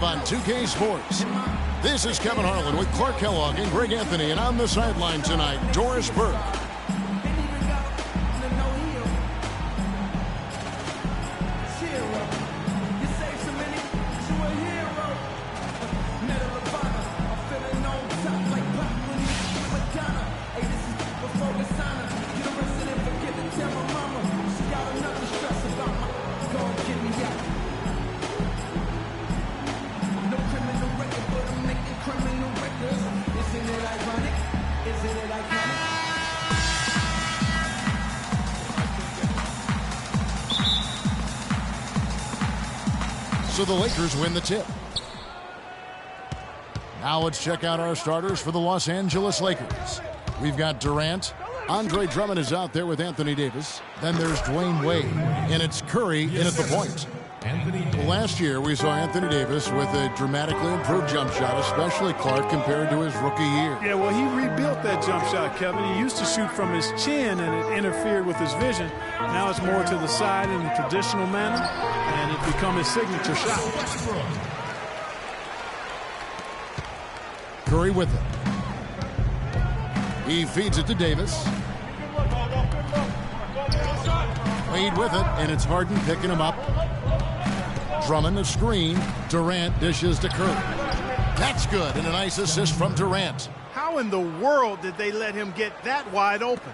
On 2K Sports. This is Kevin Harlan with Clark Kellogg and Greg Anthony, and on the sideline tonight, Doris Burke. So the Lakers win the tip. Now let's check out our starters for the Los Angeles Lakers. We've got DUrant. Andre Drummond is out there with Anthony Davis. Then there's Dwayne Wade. And it's Curry in at the point. Well, last year we saw Anthony Davis with a dramatically improved jump shot, especially Clark compared to his rookie year. Yeah, well, he rebuilt that jump shot, Kevin. He used to shoot from his chin, and it interfered with his vision. Now it's more to the side in the traditional manner, and it's become his signature shot. Curry with it. He feeds it to Davis. Wade with it, and it's Harden picking him up. Drummond a screen. DUrant dishes to Curry. That's good, and a nice assist from DUrant. How in the world did they let him get that wide open?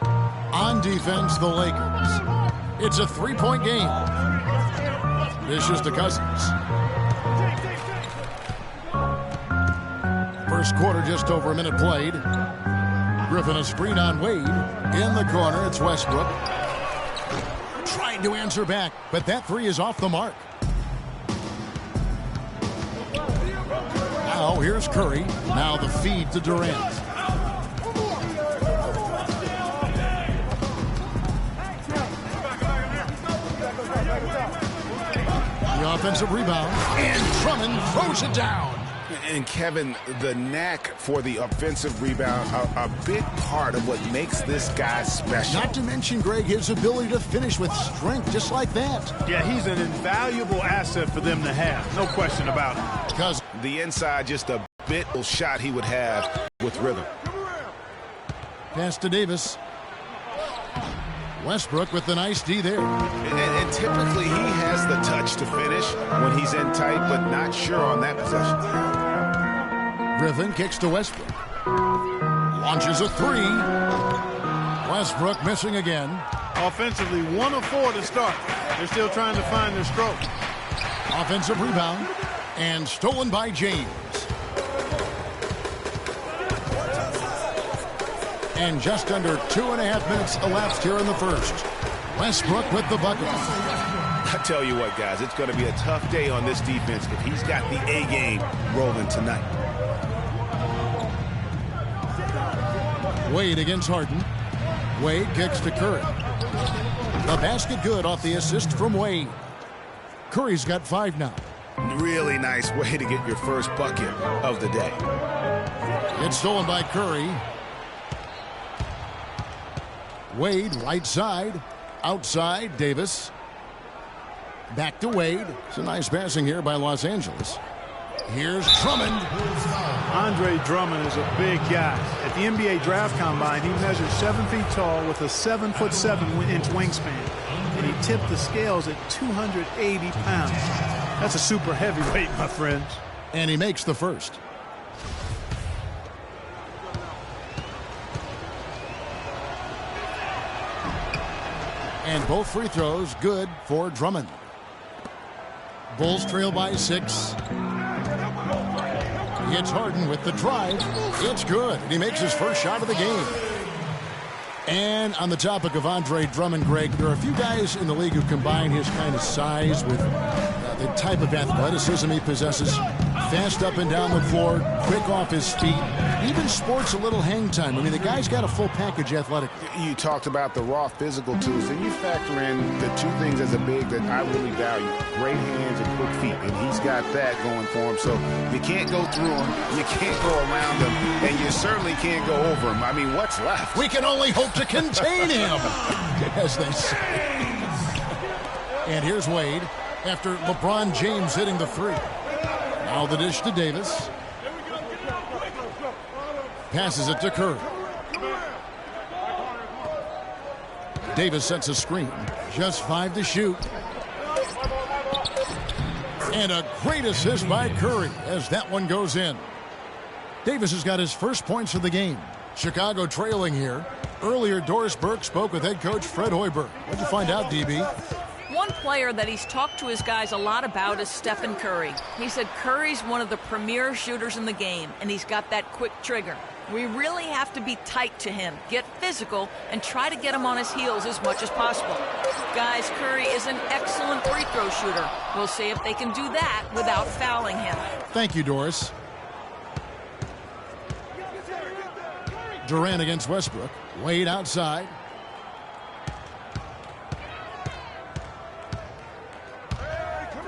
On defense, the Lakers. It's a three-point game. Dishes to Cousins. First quarter, just over a minute played. Griffin a screen on Wade. In the corner, it's Westbrook. Trying to answer back, but that three is off the mark. Now here's Curry. Now the feed to DUrant. The offensive rebound, and Drummond throws it down. And Kevin, the knack for the offensive rebound, a big part of what makes this guy special. Not to mention, Greg, his ability to finish with strength just like that. Yeah, he's an invaluable asset for them to have. No question about it. Because the inside, just a bit of shot he would have with rhythm. Pass to Davis. Westbrook with the nice D there. And typically he has the touch to finish when he's in tight, but not sure on that possession. Griffin kicks to Westbrook. Launches a three. Westbrook missing again. Offensively, 1 of 4 to start. They're still trying to find their stroke. Offensive rebound. And stolen by James. And just under 2.5 minutes elapsed here in the first. Westbrook with the bucket. I tell you what, guys, it's going to be a tough day on this defense if he's got the A game rolling tonight. Wade against Harden. Wade kicks to Curry. The basket good off the assist from Wade. Curry's got 5 now. Really nice way to get your first bucket of the day. It's stolen by Curry. Wade, right side. Outside, Davis. Back to Wade. It's a nice passing here by Los Angeles. Here's Drummond. Andre Drummond is a big guy. At the NBA Draft Combine, he measured 7 feet tall with a 7'7" wingspan. And he tipped the scales at 280 pounds. That's a super heavyweight, my friends. And he makes the first. And both free throws good for Drummond. Bulls trail by 6. It's Harden with the drive. It's good. And he makes his first shot of the game. And on the topic of Andre Drummond, Greg, there are a few guys in the league who combine his kind of size with the type of athleticism he possesses. Fast up and down the floor, quick off his feet, even sports a little hang time. I mean, the guy's got a full package athletically. You talked about the raw physical tools, and you factor in the 2 things as a big that I really value: great hands and quick feet, and he's got that going for him. So you can't go through him, you can't go around him, and you certainly can't go over him. I mean, what's left? We can only hope to contain him, as they say. And here's Wade after LeBron James hitting the 3. Now the dish to Davis. Passes it to Curry. Davis sets a screen. Just 5 to shoot. And a great assist by Curry as that one goes in. Davis has got his first points of the game. Chicago trailing here. Earlier, Doris Burke spoke with head coach Fred Hoiberg. What'd you find out, DB? One player that he's talked to his guys a lot about is Stephen Curry. He said Curry's one of the premier shooters in the game, and he's got that quick trigger. We really have to be tight to him, get physical, and try to get him on his heels as much as possible. Guys, Curry is an excellent free throw shooter. We'll see if they can do that without fouling him. Thank you, Doris. DUrant against Westbrook. Wade outside.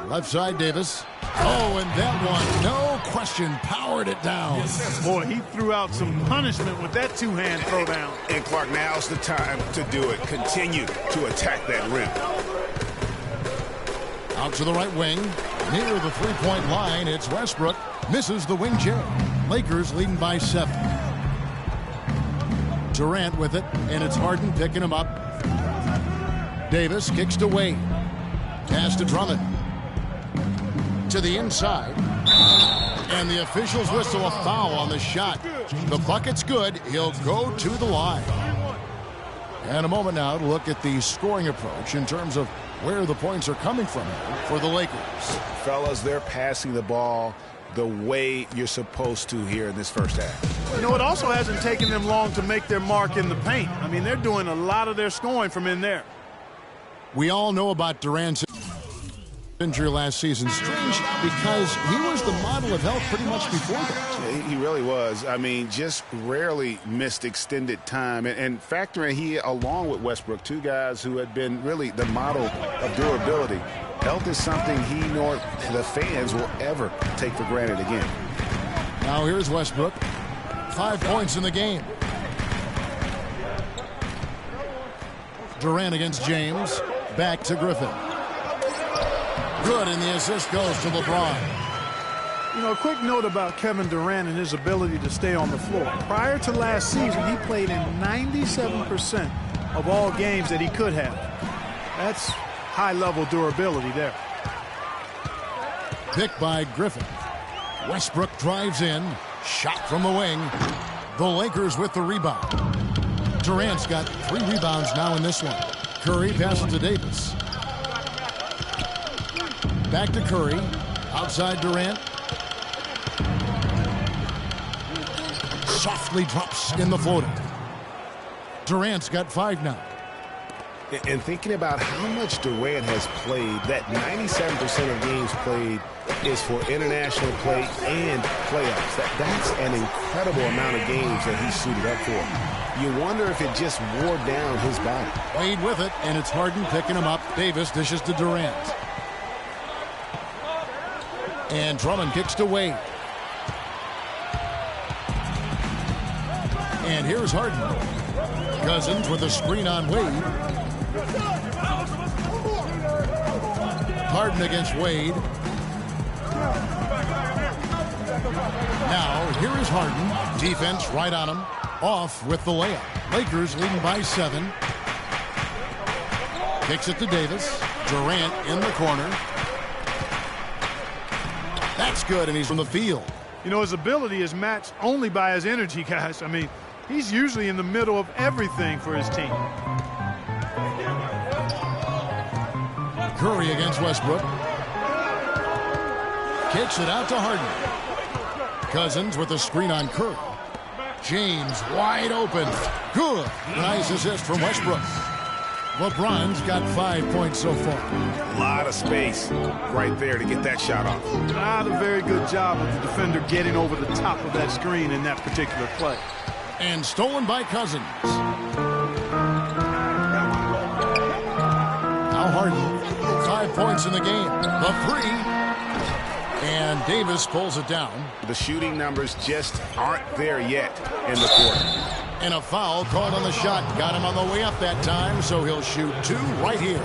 Left side, Davis. Oh, and that one, no question, powered it down. Boy, he threw out some punishment with that two-hand throwdown. And Clark, now's the time to do it. Continue to attack that rim. Out to the right wing. Near the three-point line, it's Westbrook. Misses the wing J. Lakers leading by 7. DUrant with it, and it's Harden picking him up. Davis kicks to Wade. Pass to Drummond. To the inside. And the officials whistle a foul on the shot. The bucket's good. He'll go to the line. And a moment now to look at the scoring approach in terms of where the points are coming from for the Lakers. Fellas, they're passing the ball the way you're supposed to here in this first half. You know, it also hasn't taken them long to make their mark in the paint. I mean, they're doing a lot of their scoring from in there. We all know about Durant's injury last season. Strange because he was the model of health pretty much before that. He really was. I mean, just rarely missed extended time. And factor in he, along with Westbrook, two guys who had been really the model of durability. Health is something he nor the fans will ever take for granted again. Now here's Westbrook. 5 points in the game. DUrant against James. Back to Griffin. Good, and the assist goes to LeBron. You know, a quick note about Kevin Durant and his ability to stay on the floor. Prior to last season, he played in 97% of all games that he could have. That's high-level durability there. Picked by Griffin. Westbrook drives in. Shot from the wing. The Lakers with the rebound. Durant's got 3 rebounds now in this one. Curry passes to Davis. Back to Curry. Outside Durant. Softly drops in the floater. Durant's got 5 now. And thinking about how much Durant has played, that 97% of games played is for international play and playoffs. That's an incredible amount of games that he's suited up for. You wonder if it just wore down his body. Wade with it, and it's Harden picking him up. Davis dishes to Durant. And Drummond kicks to Wade. And here's Harden. Cousins with a screen on Wade. Harden against Wade. Now, here is Harden. Defense right on him. Off with the layup. Lakers leading by 7. Kicks it to Davis. Durant in the corner. That's good, and he's from the field. You know, his ability is matched only by his energy, guys. I mean, he's usually in the middle of everything for his team. Curry against Westbrook. Kicks it out to Harden. Cousins with a screen on Curry. James wide open. Good. Nice assist from Westbrook. LeBron's got 5 points so far. A lot of space right there to get that shot off. Not a very good job of the defender getting over the top of that screen in that particular play. And stolen by Cousins. Now Harden. 5 points in the game. The 3. And Davis pulls it down. The shooting numbers just aren't there yet in the court. And a foul called on the shot. Got him on the way up that time, so he'll shoot 2 right here.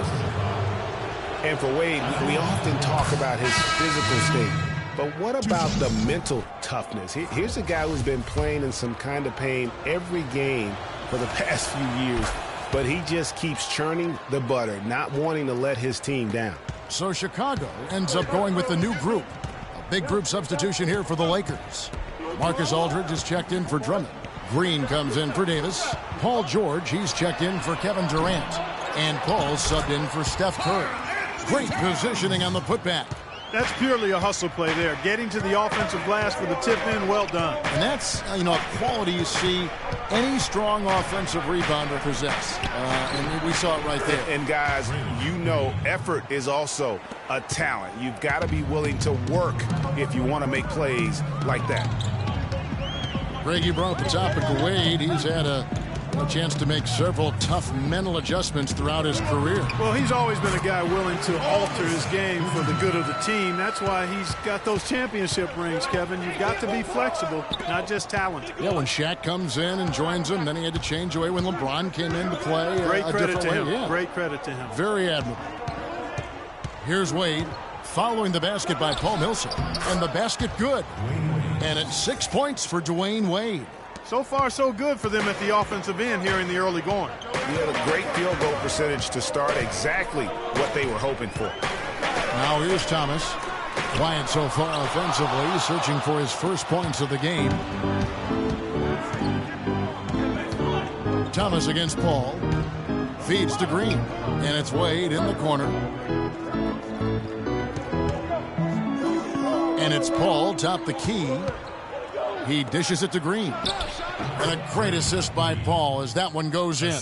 And for Wade, we often talk about his physical state. But what about the mental toughness? Here's a guy who's been playing in some kind of pain every game for the past few years, but he just keeps churning the butter, not wanting to let his team down. So Chicago ends up going with the new group. A big group substitution here for the Lakers. Marcus Aldridge is checked in for Drummond. Green comes in for Davis. Paul George, he's checked in for Kevin Durant. And Paul subbed in for Steph Curry. Great positioning on the putback. That's purely a hustle play there. Getting to the offensive glass for the tip in, well done. And that's, a quality you see any strong offensive rebounder possess. And we saw it right there. And guys, effort is also a talent. You've got to be willing to work if you want to make plays like that. Greg, you brought up the topic of Wade. He's had a chance to make several tough mental adjustments throughout his career. Well, he's always been a guy willing to alter his game for the good of the team. That's why he's got those championship rings, Kevin. You've got to be flexible, not just talented. Yeah, when Shaq comes in and joins him, then he had to change away when LeBron came in to play. Great credit to him. Yeah. Great credit to him. Very admirable. Here's Wade following the basket by Paul Millsap. And the basket good. And it's 6 points for Dwayne Wade. So far, so good for them at the offensive end here in the early going. He had a great field goal percentage to start, exactly what they were hoping for. Now here's Thomas. Quiet so far offensively, searching for his first points of the game. Thomas against Paul. Feeds to Green. And it's Wade in the corner. And it's Paul, top the key. He dishes it to Green. And a great assist by Paul as that one goes in.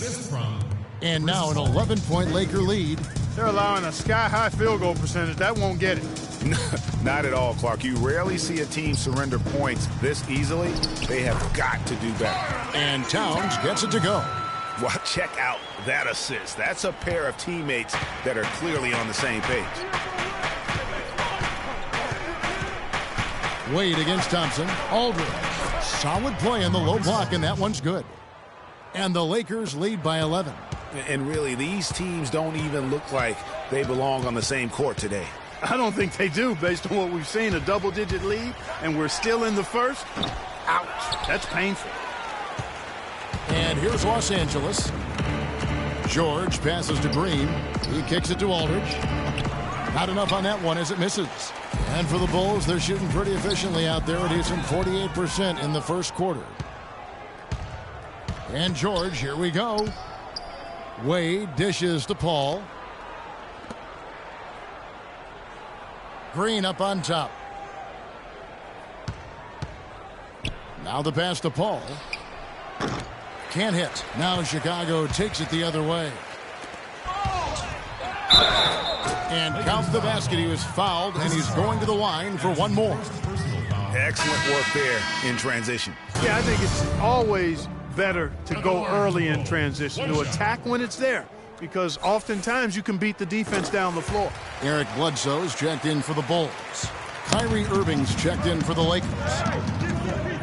And now an 11-point Laker lead. They're allowing a sky-high field goal percentage. That won't get it. Not at all, Clark. You rarely see a team surrender points this easily. They have got to do better. And Towns gets it to go. Well, check out that assist. That's a pair of teammates that are clearly on the same page. Wade against Thompson. Aldridge. Solid play in the low block, and that one's good. And the Lakers lead by 11. And really, these teams don't even look like they belong on the same court today. I don't think they do, based on what we've seen. A double-digit lead, and we're still in the first. Ouch. That's painful. And here's Los Angeles. George passes to Green. He kicks it to Aldridge. Not enough on that one as it misses. And for the Bulls, they're shooting pretty efficiently out there. A decent 48% in the first quarter. And George, here we go. Wade dishes to Paul. Green up on top. Now the pass to Paul. Can't hit. Now Chicago takes it the other way. And count the basket. He was fouled, and he's going to the line for one more. Excellent work there in transition. Yeah, I think it's always better to go early in transition, to attack when it's there, because oftentimes you can beat the defense down the floor. Eric Bledsoe's checked in for the Bulls. Kyrie Irving's checked in for the Lakers.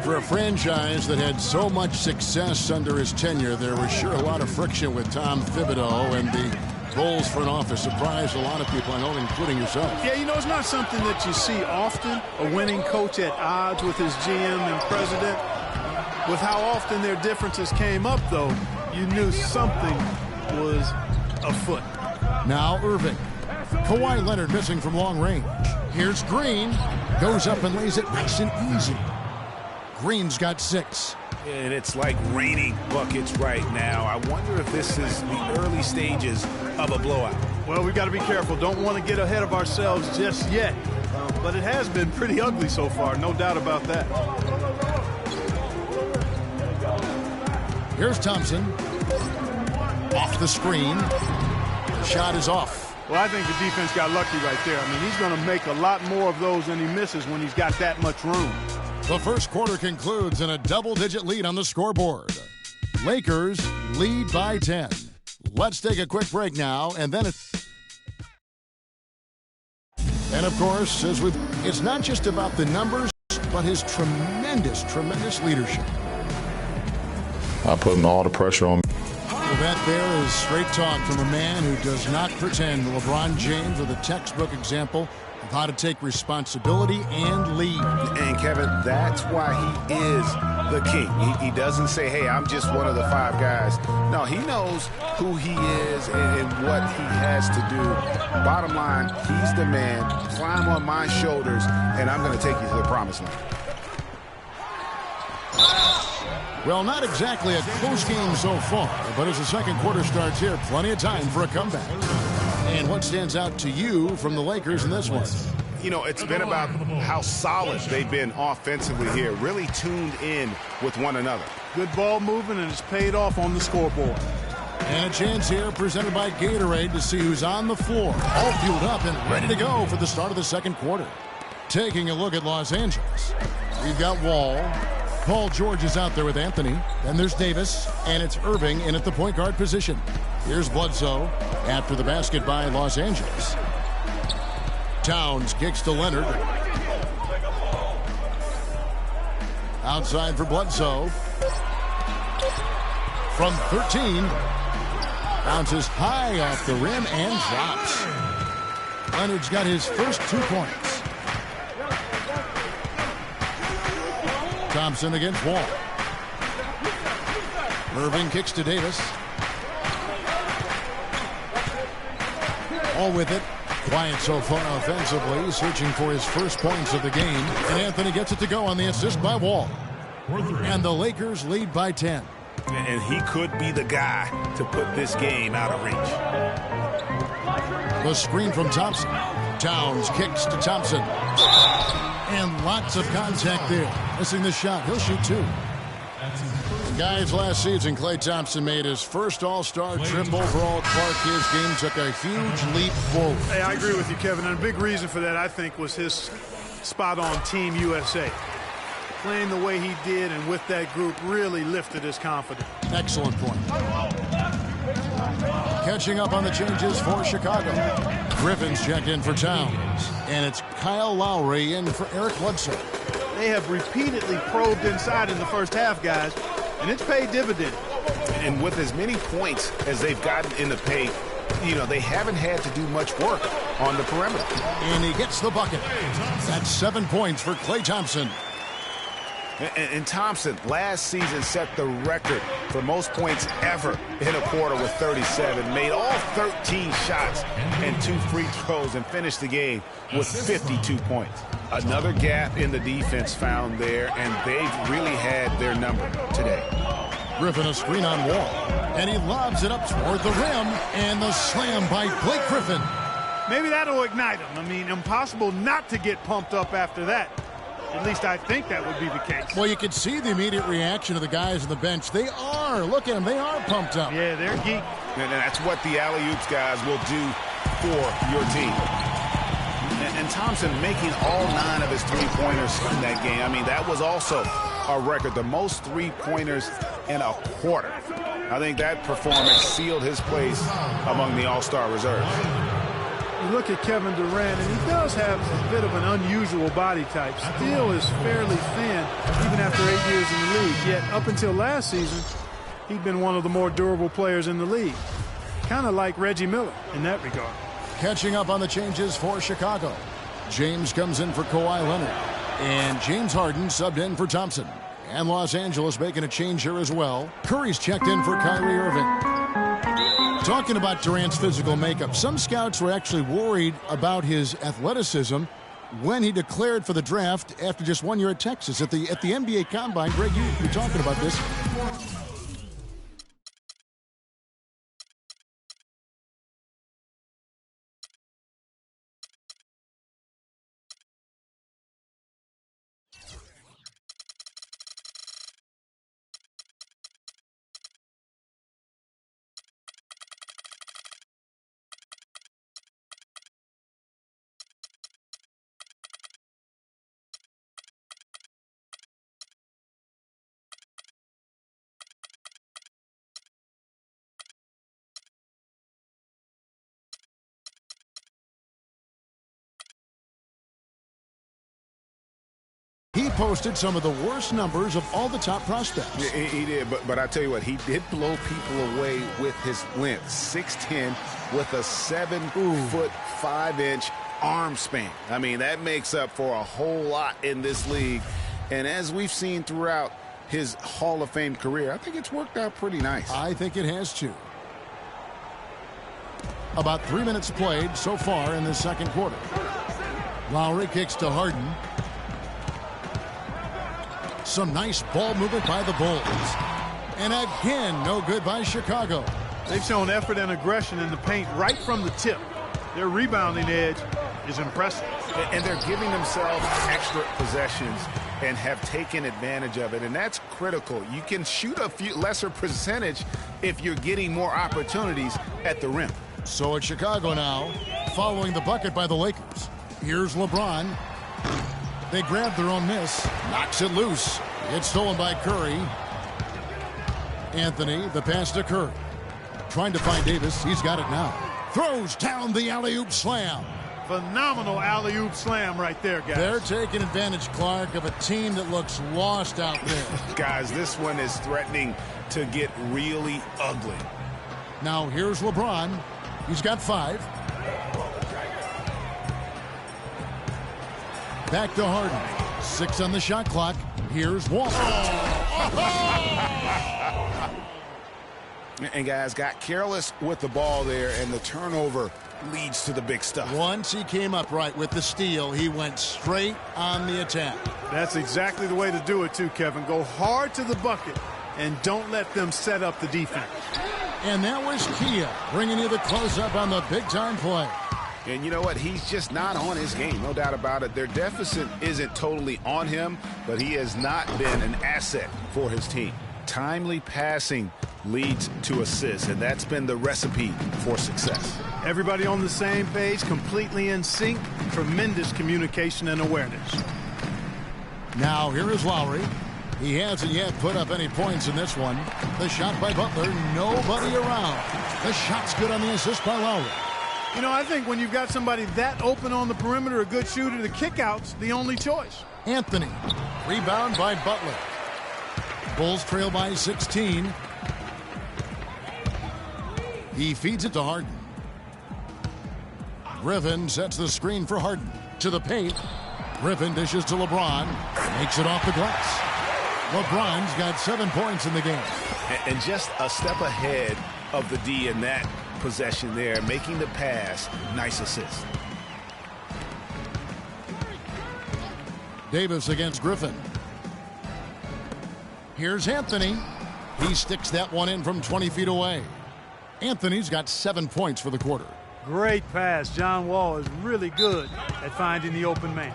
For a franchise that had so much success under his tenure, there was sure a lot of friction with Tom Thibodeau, and the Bulls front office surprised a lot of people, I know, including yourself. Yeah, it's not something that you see often, a winning coach at odds with his GM and president. With how often their differences came up, though, you knew something was afoot. Now Irving. Kawhi Leonard missing from long range. Here's Green. Goes up and lays it nice and easy. Green's got 6. And it's like raining buckets right now. I wonder if this is the early stages of a blowout. Well, we've got to be careful. Don't want to get ahead of ourselves just yet. But it has been pretty ugly so far, no doubt about that. Here's Thompson. Off the screen. The shot is off. Well, I think the defense got lucky right there. I mean, he's going to make a lot more of those than he misses when he's got that much room. The first quarter concludes in a double-digit lead on the scoreboard. Lakers lead by 10. Let's take a quick break now, and then and of course, it's not just about the numbers, but his tremendous leadership. I put all the pressure on me. Well, that there is straight talk from a man who does not pretend. LeBron James, with a textbook example of how to take responsibility and lead. And, Kevin, that's why he is the king. He doesn't say, hey, I'm just one of the 5 guys. No, he knows who he is and what he has to do. Bottom line, he's the man. Climb on my shoulders, and I'm going to take you to the promised land. Well, not exactly a close game so far, but as the second quarter starts here, plenty of time for a comeback. And what stands out to you from the Lakers in this one? You know, it's been about how solid they've been offensively here, really tuned in with one another. Good ball movement, and it's paid off on the scoreboard. And a chance here presented by Gatorade to see who's on the floor, all fueled up and ready to go for the start of the second quarter. Taking a look at Los Angeles, we've got Wall. Paul George is out there with Anthony. Then there's Davis, and it's Irving in at the point guard position. Here's Bledsoe after the basket by Los Angeles. Towns kicks to Leonard. Outside for Bledsoe. From 13. Bounces high off the rim and drops. Leonard's got his first 2 points. Thompson against Wall. Irving kicks to Davis. All with it. Quiet so far offensively, searching for his first points of the game. And Anthony gets it to go on the assist by Wall. And the Lakers lead by 10. And he could be the guy to put this game out of reach. The screen from Thompson. Towns kicks to Thompson. And lots of contact there. Missing the shot. He'll shoot 2. Guys, last season, Klay Thompson made his first All-Star trip overall. Clark, his game took a huge leap forward. Hey, I agree with you, Kevin. And a big reason for that, I think, was his spot on Team USA. Playing the way he did and with that group really lifted his confidence. Excellent point. Catching up on the changes for Chicago. Griffin's checked in for Towns. And it's Kyle Lowry in for Eric Bledsoe. They have repeatedly probed inside in the first half, guys, and it's paid dividends. And with as many points as they've gotten in the paint, you know, they haven't had to do much work on the perimeter. And he gets the bucket. That's 7 points for Klay Thompson. And Thompson last season set the record for most points ever in a quarter with 37. Made all 13 shots and 2 free throws and finished the game with 52 points. Another gap in the defense found there, and they've really had their number today. Griffin a screen on Wall. And he lobs it up toward the rim. And the slam by Blake Griffin. Maybe that'll ignite him. I mean, impossible not to get pumped up after that. At least I think that would be the case. Well, you can see the immediate reaction of the guys on the bench. They are. Look at them. They are pumped up. Yeah, they're geeked. And that's what the alley-oops guys will do for your team. And Thompson making all 9 of his 3-pointers in that game. I mean, that was also a record. The most 3-pointers in a quarter. I think that performance sealed his place among the All-Star reserves. You look at Kevin Durant, and he does have a bit of an unusual body type. Still is fairly thin, even after 8 years in the league. Yet, up until last season, he'd been one of the more durable players in the league. Kind of like Reggie Miller in that regard. Catching up on the changes for Chicago. James comes in for Kawhi Leonard. And James Harden subbed in for Thompson. And Los Angeles making a change here as well. Curry's checked in for Kyrie Irving. Talking about Durant's physical makeup, some scouts were actually worried about his athleticism when he declared for the draft after just 1 year at Texas. At the NBA Combine, Greg, you're talking about this. He posted some of the worst numbers of all the top prospects. Yeah, he did, but I tell you what, he did blow people away with his length. 6'10", with a 7 foot 5 inch arm span. I mean, that makes up for a whole lot in this league. And as we've seen throughout his Hall of Fame career, I think it's worked out pretty nice. I think it has too. About 3 minutes played so far in the second quarter. Lowry kicks to Harden. Some nice ball movement by the Bulls. And again, no good by Chicago. They've shown effort and aggression in the paint right from the tip. Their rebounding edge is impressive. And they're giving themselves extra possessions and have taken advantage of it. And that's critical. You can shoot a few lesser percentage if you're getting more opportunities at the rim. So it's Chicago now, following the bucket by the Lakers. Here's LeBron. They grab their own miss. Knocks it loose. It's stolen by Curry. Anthony, the pass to Curry. Trying to find Davis. He's got it now. Throws down the alley-oop slam. Phenomenal alley-oop slam right there, guys. They're taking advantage, Clark, of a team that looks lost out there. Guys, this one is threatening to get really ugly. Now here's LeBron. He's got 5. Back to Harden. 6 on the shot clock. Here's Wall. And guys got careless with the ball there, and the turnover leads to the big stuff. Once he came up right with the steal, he went straight on the attack. That's exactly the way to do it too, Kevin. Go hard to the bucket and don't let them set up the defense. And that was Kia bringing you the close-up on the big-time play. And you know what? He's just not on his game, no doubt about it. Their deficit isn't totally on him, but he has not been an asset for his team. Timely passing leads to assists, and that's been the recipe for success. Everybody on the same page, completely in sync, tremendous communication and awareness. Now here is Lowry. He hasn't yet put up any points in this one. The shot by Butler, nobody around. The shot's good on the assist by Lowry. You know, I think when you've got somebody that open on the perimeter, a good shooter, the kickout's the only choice. Anthony, rebound by Butler. Bulls trail by 16. He feeds it to Harden. Griffin sets the screen for Harden. To the paint. Griffin dishes to LeBron. Makes it off the glass. LeBron's got 7 points in the game. And just a step ahead of the D in that possession there, making the pass. Nice assist. Davis against Griffin. Here's Anthony. He sticks that one in from 20 feet away. Anthony's got 7 points for the quarter. Great pass. John Wall is really good at finding the open man.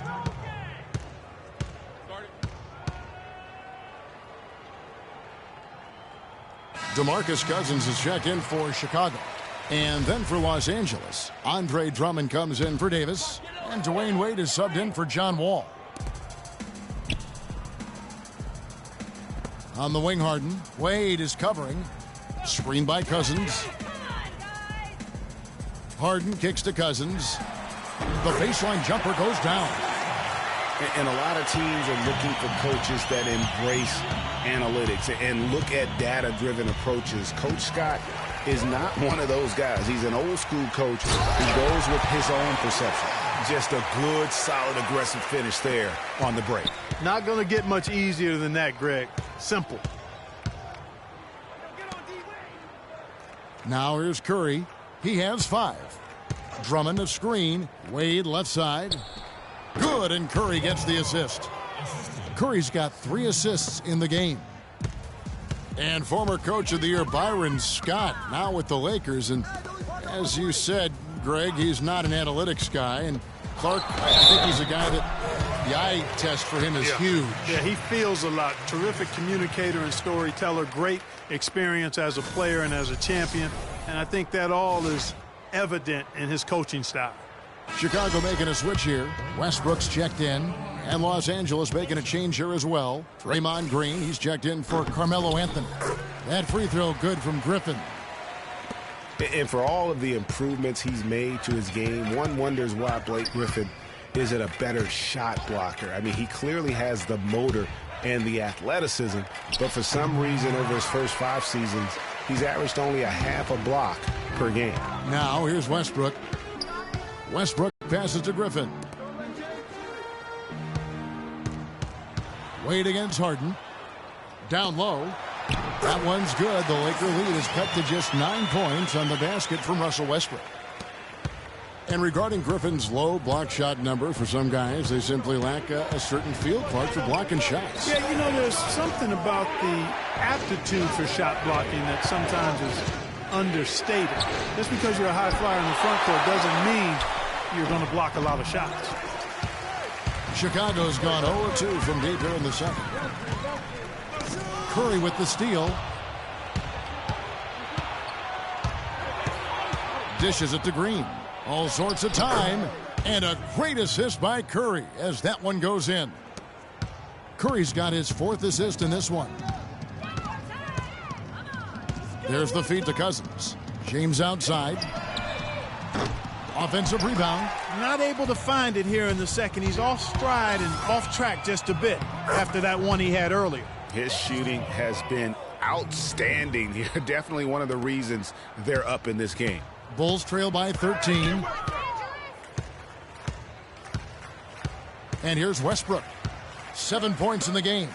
DeMarcus Cousins is checked in for Chicago. And then for Los Angeles, Andre Drummond comes in for Davis. And Dwayne Wade is subbed in for John Wall. On the wing, Harden. Wade is covering. Screen by Cousins. Harden kicks to Cousins. The baseline jumper goes down. And a lot of teams are looking for coaches that embrace analytics and look at data-driven approaches. Coach Scott is not one of those guys. He's an old-school coach who goes with his own perception. Just a good, solid, aggressive finish there on the break. Not going to get much easier than that, Greg. Simple. Now here's Curry. He has 5. Drummond a screen. Wade left side. Good, and Curry gets the assist. Curry's got 3 assists in the game. And former coach of the year Byron Scott now with the Lakers. And as you said, Greg, he's not an analytics guy. And Clark, I think he's a guy that the eye test for him is huge. Yeah, he feels a lot. Terrific communicator and storyteller. Great experience as a player and as a champion. And I think that all is evident in his coaching style. Chicago making a switch here. Westbrook's checked in. And Los Angeles making a change here as well. Draymond Green, he's checked in for Carmelo Anthony. That free throw good from Griffin. And for all of the improvements he's made to his game, one wonders why Blake Griffin isn't a better shot blocker. I mean, he clearly has the motor and the athleticism, but for some reason over his first 5 seasons, he's averaged only a half a block per game. Now here's Westbrook. Westbrook passes to Griffin. Wade against Harden. Down low. That one's good. The Laker lead is cut to just 9 points on the basket from Russell Westbrook. And regarding Griffin's low block shot number, for some guys, they simply lack a certain field part for blocking shots. Yeah, you know, there's something about the aptitude for shot blocking that sometimes is understated. Just because you're a high flyer in the front court doesn't mean you're going to block a lot of shots. Chicago's gone 0-2 from deep here in the second. Curry with the steal. Dishes it to Green. All sorts of time. And a great assist by Curry as that one goes in. Curry's got his 4th assist in this one. There's the feed to Cousins. James outside. Offensive rebound. Not able to find it here in the second. He's off stride and off track just a bit after that one he had earlier. His shooting has been outstanding here. Definitely one of the reasons they're up in this game. Bulls trail by 13. And here's Westbrook. 7 points in the game.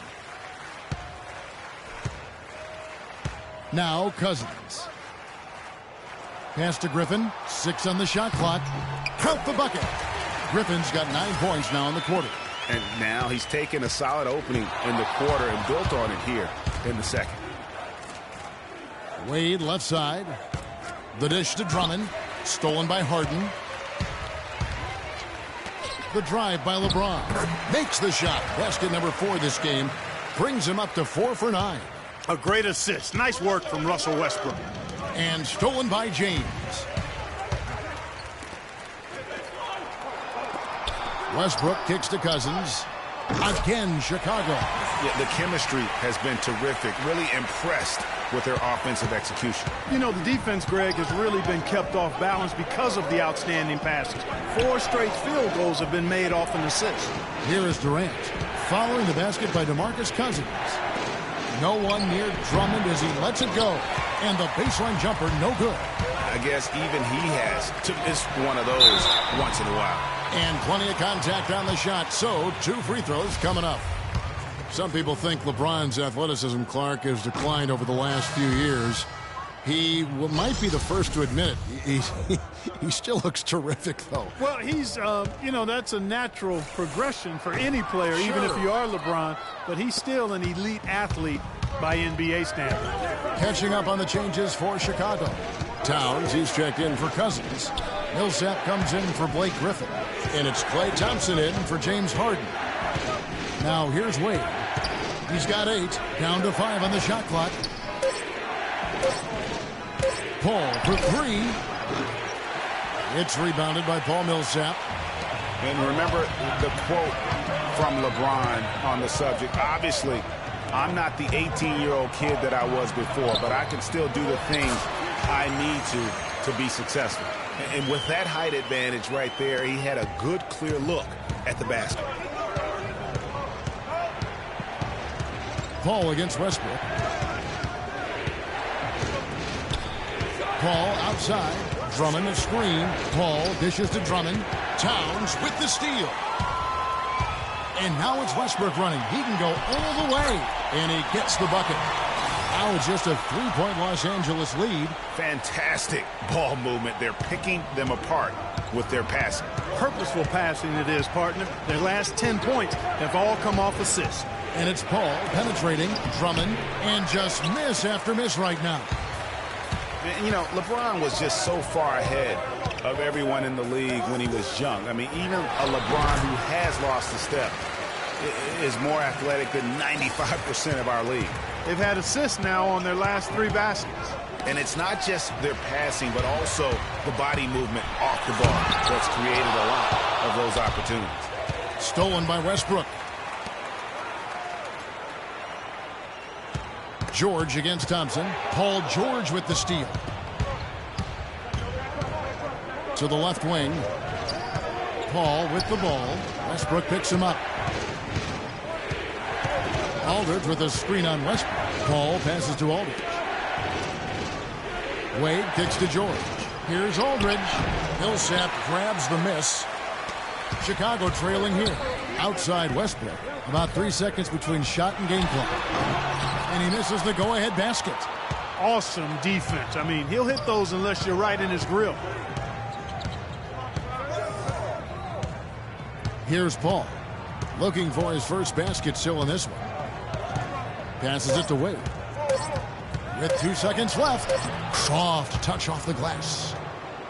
Now Cousins. Pass to Griffin. 6 on the shot clock. Count the bucket. Griffin's got 9 points now in the quarter. And now he's taken a solid opening in the quarter and built on it here in the second. Wade left side. The dish to Drummond. Stolen by Harden. The drive by LeBron. Makes the shot. Basket number 4 this game. Brings him up to 4 for 9. A great assist. Nice work from Russell Westbrook. And stolen by James. Westbrook kicks to Cousins. Again, Chicago. Yeah, the chemistry has been terrific. Really impressed with their offensive execution. You know, the defense, Greg, has really been kept off balance because of the outstanding passes. 4 straight field goals have been made off an assist. Here is Durant. Following the basket by DeMarcus Cousins. No one near Drummond as he lets it go. And the baseline jumper, no good. I guess even he has to miss one of those once in a while. And plenty of contact on the shot, so 2 free throws coming up. Some people think LeBron's athleticism, Clark, has declined over the last few years. He might be the first to admit it. He still looks terrific, though. Well, he's, you know, that's a natural progression for any player, sure, even if you are LeBron. But he's still an elite athlete by NBA standards. Catching up on the changes for Chicago. Towns, he's checked in for Cousins. Millsap comes in for Blake Griffin. And it's Klay Thompson in for James Harden. Now here's Wade. He's got 8, down to 5 on the shot clock. Paul for 3. It's rebounded by Paul Millsap. And remember the quote from LeBron on the subject. Obviously, I'm not the 18-year-old kid that I was before, but I can still do the things I need to be successful. And with that height advantage right there, he had a good, clear look at the basket. Paul against Westbrook. Paul outside. Drummond a screen. Paul dishes to Drummond. Towns with the steal. And now it's Westbrook running. He can go all the way. And he gets the bucket. Now it's just a 3-point Los Angeles lead. Fantastic ball movement. They're picking them apart with their passing. Purposeful passing it is, partner. Their last 10 points have all come off assists. And it's Paul penetrating Drummond and just miss after miss right now. You know, LeBron was just so far ahead of everyone in the league when he was young. I mean, even a LeBron who has lost a step is more athletic than 95% of our league. They've had assists now on their last 3 baskets. And it's not just their passing, but also the body movement off the ball that's created a lot of those opportunities. Stolen by Westbrook. George against Thompson. Paul George with the steal. To the left wing. Paul with the ball. Westbrook picks him up. ALdridge with a screen on Westbrook. Paul passes to ALdridge. Wade kicks to George. Here's ALdridge. Millsap grabs the miss. Chicago trailing here. Outside Westbrook. About 3 seconds between shot and game clock. And he misses the go-ahead basket. Awesome defense. I mean, he'll hit those unless you're right in his grill. Here's Paul. Looking for his first basket still in this one. Passes it to Wade. With 2 seconds left. Soft touch off the glass.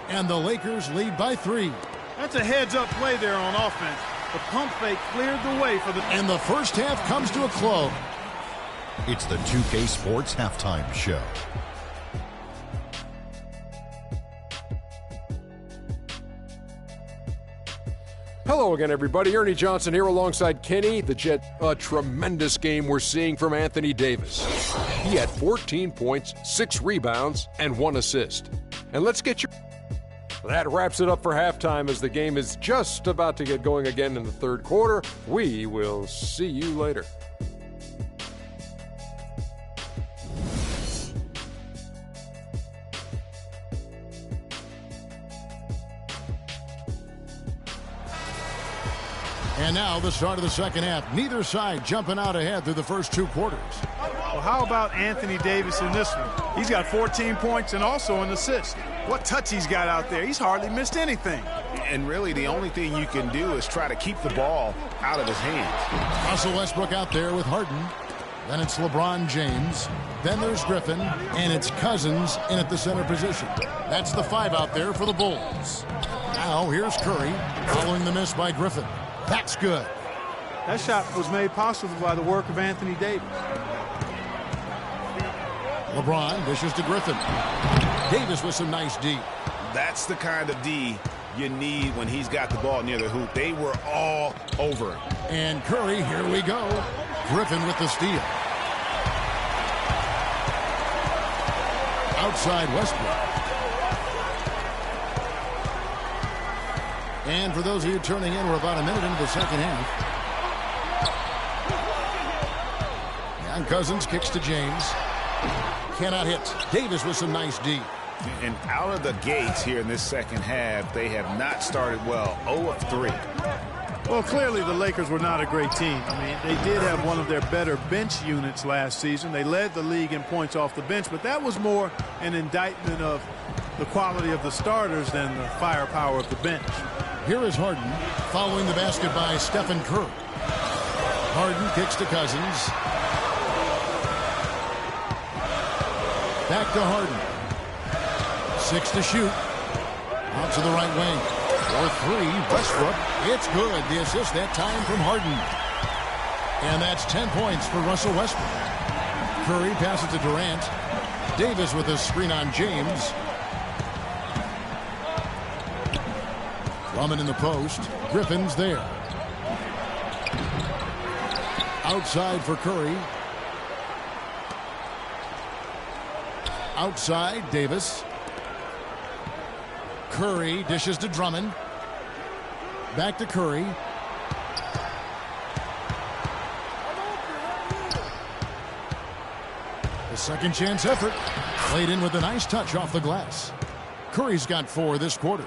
And the Lakers lead by 3. That's a heads-up play there on offense. The pump fake cleared the way for the... And the first half comes to a close. It's the 2K Sports Halftime Show. Hello again, everybody. Ernie Johnson here alongside Kenny, the Jet. A tremendous game we're seeing from Anthony Davis. He had 14 points, 6 rebounds, and 1 assist. And let's get your... That wraps it up for halftime as the game is just about to get going again in the third quarter. We will see you later. And now the start of the second half. Neither side jumping out ahead through the first 2 quarters. Well, how about Anthony Davis in this one? He's got 14 points and also an assist. What touch he's got out there. He's hardly missed anything. And really, the only thing you can do is try to keep the ball out of his hands. Russell Westbrook out there with Harden. Then it's LeBron James. Then there's Griffin. And it's Cousins in at the center position. That's the 5 out there for the Bulls. Now here's Curry following the miss by Griffin. That's good. That shot was made possible by the work of Anthony Davis. LeBron dishes to Griffin. Davis with some nice D. That's the kind of D you need when he's got the ball near the hoop. They were all over it. And Curry, here we go. Griffin with the steal. Outside Westbrook. And for those of you turning in, we're about a minute into the second half. And Cousins kicks to James. Cannot hit. Davis with some nice D. And out of the gates here in this second half, they have not started well. 0 of 3. Well, clearly the Lakers were not a great team. I mean, they did have one of their better bench units last season. They led the league in points off the bench, but that was more an indictment of the quality of the starters than the firepower of the bench. Here is Harden following the basket by Stephen Curry. Harden kicks to Cousins. Back to Harden. 6 to shoot. Out to the right wing. For 3, Westbrook. It's good. The assist that time from Harden. And that's 10 points for Russell Westbrook. Curry passes to DUrant. Davis with a screen on James. Drummond in the post. Griffin's there. Outside for Curry. Outside, Davis. Curry dishes to Drummond. Back to Curry. The second chance effort. Played in with a nice touch off the glass. Curry's got 4 this quarter.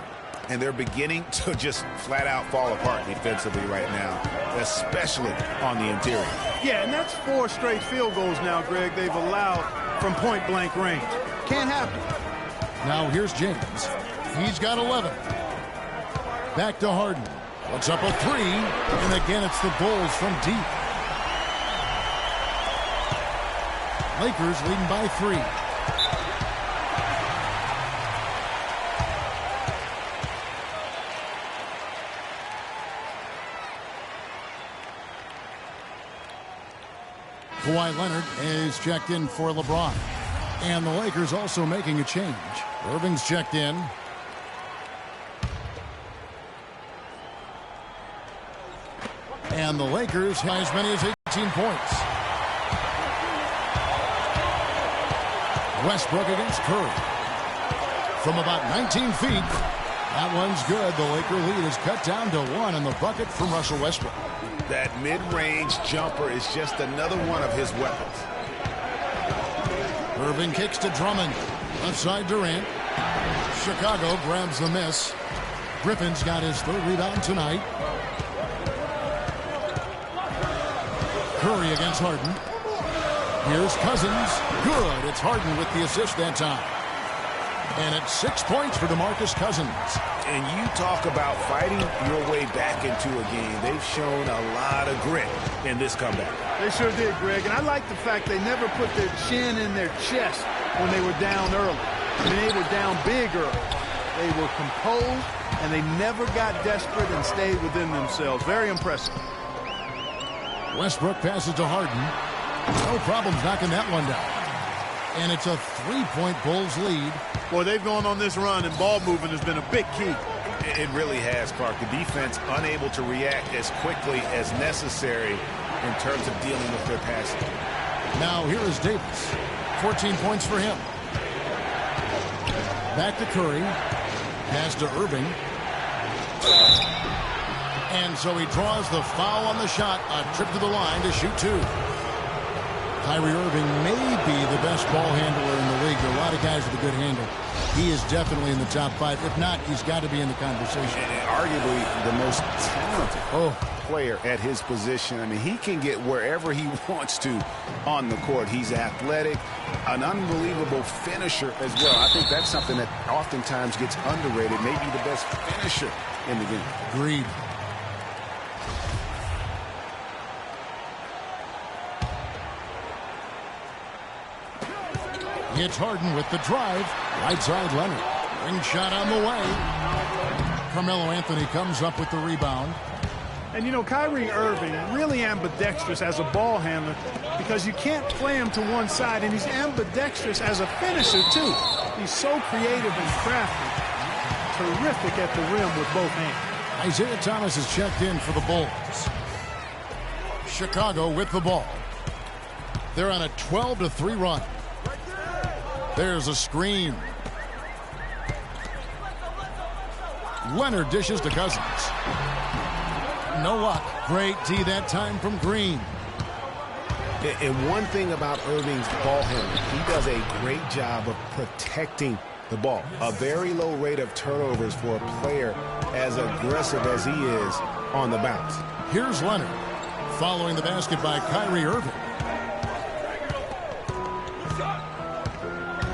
And they're beginning to just flat out fall apart defensively right now, especially on the interior. Yeah, and that's 4 straight field goals now, Greg, they've allowed from point-blank range. Can't happen. Now here's James. He's got 11. Back to Harden. Puts up a 3. And again, it's the Bulls from deep. Lakers leading by 3. Kawhi Leonard is checked in for LeBron. And the Lakers also making a change. Irving's checked in. And the Lakers have as many as 18 points. Westbrook against Curry. From about 19 feet. That one's good. The Laker lead is cut down to 1 in the bucket from Russell Westbrook. That mid-range jumper is just another one of his weapons. Irving kicks to Drummond. Left side DUrant. Chicago grabs the miss. Griffin's got his 3rd rebound tonight. Curry against Harden. Here's Cousins. Good. It's Harden with the assist that time. And it's 6 points for DeMarcus Cousins. And you talk about fighting your way back into a game. They've shown a lot of grit in this comeback. They sure did, Greg. And I like the fact they never put their chin in their chest when they were down early. And they were down big early. They were composed, and they never got desperate and stayed within themselves. Very impressive. Westbrook passes to Harden. No problems knocking that one down. And it's a 3-point Bulls lead. Boy, they've gone on this run, and ball movement has been a big key. It really has, Clark. The defense unable to react as quickly as necessary in terms of dealing with their passing. Now here is Davis. 14 points for him. Back to Curry. Pass to Irving. And so he draws the foul on the shot. A trip to the line to shoot two. Kyrie Irving may be the best ball handler in the league. There are a lot of guys with a good handle. He is definitely in the top 5. If not, he's got to be in the conversation. And arguably the most talented player at his position. I mean, he can get wherever he wants to on the court. He's athletic, an unbelievable finisher as well. I think that's something that oftentimes gets underrated. Maybe the best finisher in the game. Agreed. It's Harden with the drive. Right side Leonard. Ring shot on the way. Carmelo Anthony comes up with the rebound. And, you know, Kyrie Irving really ambidextrous as a ball handler because you can't play him to one side, and he's ambidextrous as a finisher, too. He's so creative and crafty. Terrific at the rim with both hands. Isaiah Thomas is checked in for the Bulls. Chicago with the ball. They're on a 12-3 run. There's a screen. Leonard dishes to Cousins. No luck. Great D that time from Green. And one thing about Irving's ball handling, he does a great job of protecting the ball. A very low rate of turnovers for a player as aggressive as he is on the bounce. Here's Leonard following the basket by Kyrie Irving.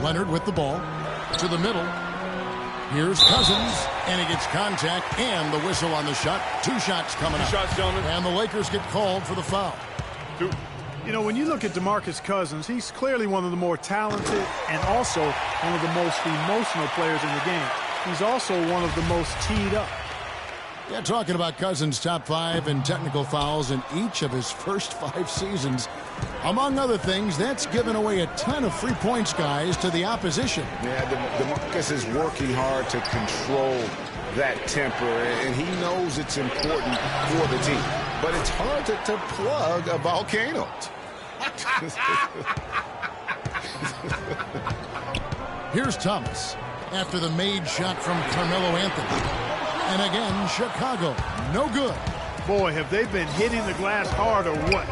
Leonard with the ball to the middle. Here's Cousins, and he gets contact and the whistle on the shot. 2 shots coming up. Shots, gentlemen. And the Lakers get called for the foul. 2. You know, when you look at DeMarcus Cousins, he's clearly one of the more talented and also one of the most emotional players in the game. He's also one of the most teed up. Yeah, talking about Cousins' top 5 in technical fouls in each of his first 5 seasons. Among other things, that's given away a ton of free points, guys, to the opposition. Yeah, DeMarcus is working hard to control that temper, and he knows it's important for the team. But it's hard to plug a volcano. Here's Thomas after the made shot from Carmelo Anthony. And again, Chicago, no good. Boy, have they been hitting the glass hard or what?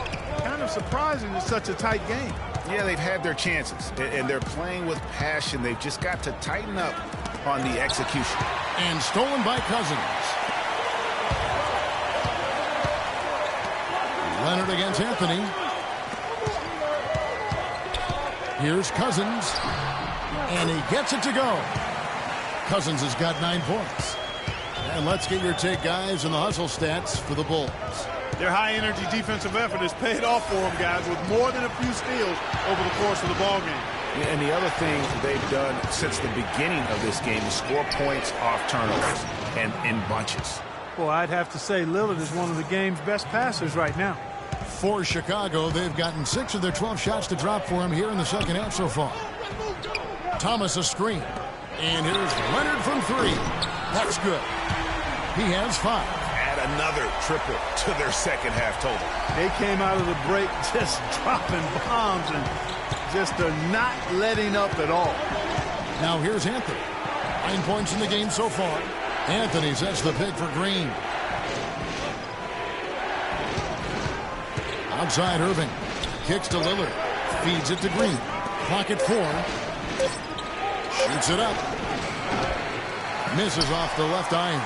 Kind of surprising it's such a tight game. Yeah, they've had their chances, and they're playing with passion. They've just got to tighten up on the execution. And stolen by Cousins. Leonard against Anthony. Here's Cousins. And he gets it to go. Cousins has got 9 points. And let's get your take, guys, on the hustle stats for the Bulls. Their high-energy defensive effort has paid off for them, guys, with more than a few steals over the course of the ballgame. Yeah, and the other thing they've done since the beginning of this game is score points off turnovers and in bunches. Well, I'd have to say Lillard is one of the game's best passers right now. For Chicago, they've gotten 6 of their 12 shots to drop for him here in the second half so far. Thomas a screen. And here's Leonard from 3. That's good. He has 5. Add another triple to their second half total. They came out of the break just dropping bombs and just not letting up at all. Now here's Anthony. 9 points in the game so far. Anthony sets the pick for Green. Outside Irving. Kicks to Lillard. Feeds it to Green. Clock at 4. Shoots it up. Misses off the left iron.